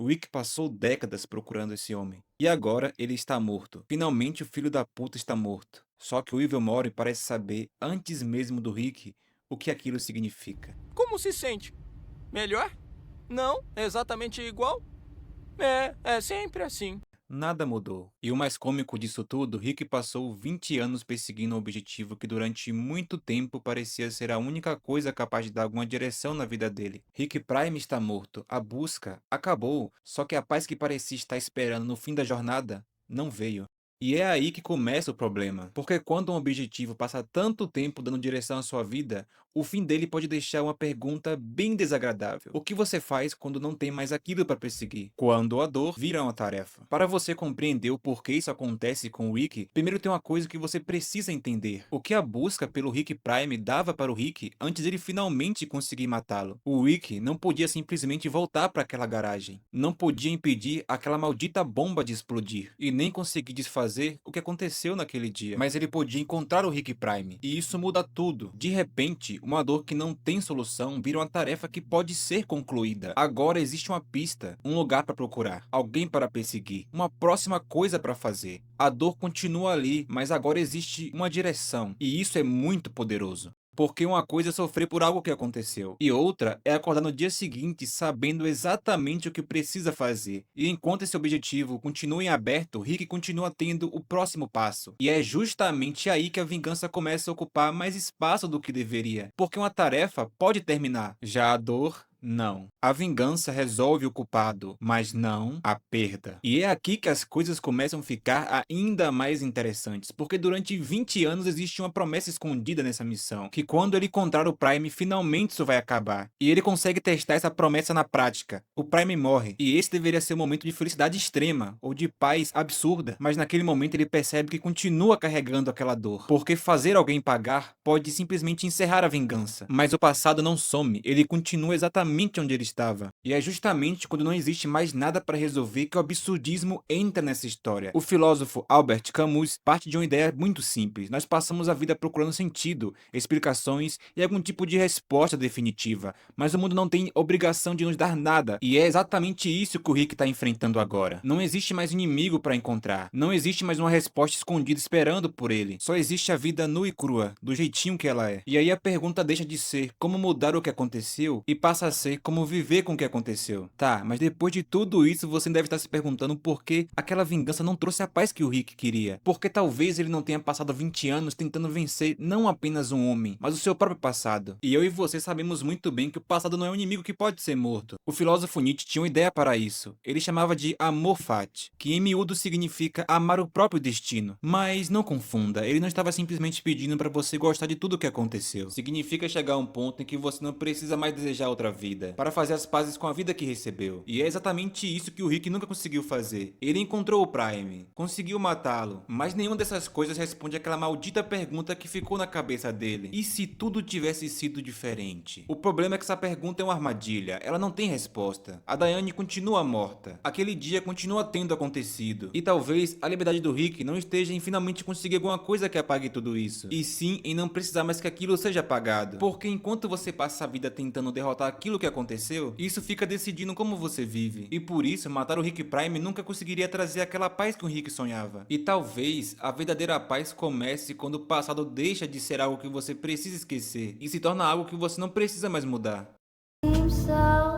Rick passou décadas procurando esse homem. E agora ele está morto. Finalmente o filho da puta está morto. Só que o Evil Mori parece saber, antes mesmo do Rick, o que aquilo significa. Como se sente? Melhor? Não, exatamente igual? É sempre assim. Nada mudou. E o mais cômico disso tudo, Rick passou 20 anos perseguindo um objetivo que durante muito tempo parecia ser a única coisa capaz de dar alguma direção na vida dele. Rick Prime está morto, a busca acabou, só que a paz que parecia estar esperando no fim da jornada não veio. E é aí que começa o problema, porque quando um objetivo passa tanto tempo dando direção à sua vida, o fim dele pode deixar uma pergunta bem desagradável. O que você faz quando não tem mais aquilo para perseguir? Quando a dor vira uma tarefa. Para você compreender o porquê isso acontece com o Rick, primeiro tem uma coisa que você precisa entender. O que a busca pelo Rick Prime dava para o Rick antes dele finalmente conseguir matá-lo. O Rick não podia simplesmente voltar para aquela garagem. Não podia impedir aquela maldita bomba de explodir. E nem conseguir desfazer o que aconteceu naquele dia. Mas ele podia encontrar o Rick Prime. E isso muda tudo. De repente, uma dor que não tem solução vira uma tarefa que pode ser concluída. Agora existe uma pista, um lugar para procurar, alguém para perseguir, uma próxima coisa para fazer. A dor continua ali, mas agora existe uma direção, e isso é muito poderoso. Porque uma coisa é sofrer por algo que aconteceu, e outra é acordar no dia seguinte sabendo exatamente o que precisa fazer. E enquanto esse objetivo continua em aberto, Rick continua tendo o próximo passo. E é justamente aí que a vingança começa a ocupar mais espaço do que deveria. Porque uma tarefa pode terminar, já a dor não. A vingança resolve o culpado, mas não a perda. E é aqui que as coisas começam a ficar ainda mais interessantes, porque durante 20 anos existe uma promessa escondida nessa missão, que quando ele encontrar o Prime, finalmente isso vai acabar. E ele consegue testar essa promessa na prática. O Prime morre, e esse deveria ser um momento de felicidade extrema, ou de paz absurda, mas naquele momento ele percebe que continua carregando aquela dor, porque fazer alguém pagar pode simplesmente encerrar a vingança. Mas o passado não some, ele continua exatamente onde ele estava. E é justamente quando não existe mais nada para resolver que o absurdismo entra nessa história. O filósofo Albert Camus parte de uma ideia muito simples. Nós passamos a vida procurando sentido, explicações e algum tipo de resposta definitiva, mas o mundo não tem obrigação de nos dar nada. E é exatamente isso que o Rick está enfrentando agora. Não existe mais inimigo para encontrar. Não existe mais uma resposta escondida esperando por ele. Só existe a vida nua e crua, do jeitinho que ela é. E aí a pergunta deixa de ser como mudar o que aconteceu e passa a ser como viver com o que aconteceu. Tá, mas depois de tudo isso, você deve estar se perguntando por que aquela vingança não trouxe a paz que o Rick queria. Porque talvez ele não tenha passado 20 anos tentando vencer não apenas um homem, mas o seu próprio passado. E eu e você sabemos muito bem que o passado não é um inimigo que pode ser morto. O filósofo Nietzsche tinha uma ideia para isso. Ele chamava de amor fati, que em miúdo significa amar o próprio destino. Mas não confunda, ele não estava simplesmente pedindo para você gostar de tudo o que aconteceu. Significa chegar a um ponto em que você não precisa mais desejar outra vida para fazer as pazes com a vida que recebeu. E é exatamente isso que o Rick nunca conseguiu fazer. Ele encontrou o Prime, conseguiu matá-lo, mas nenhuma dessas coisas responde àquela maldita pergunta que ficou na cabeça dele. E se tudo tivesse sido diferente? O problema é que essa pergunta é uma armadilha, ela não tem resposta. A Diane continua morta. Aquele dia continua tendo acontecido. E talvez a liberdade do Rick não esteja em finalmente conseguir alguma coisa que apague tudo isso, e sim em não precisar mais que aquilo seja apagado. Porque enquanto você passa a vida tentando derrotar aquilo que aconteceu, isso fica decidindo como você vive. E por isso, matar o Rick Prime nunca conseguiria trazer aquela paz que o Rick sonhava. E talvez a verdadeira paz comece quando o passado deixa de ser algo que você precisa esquecer e se torna algo que você não precisa mais mudar. So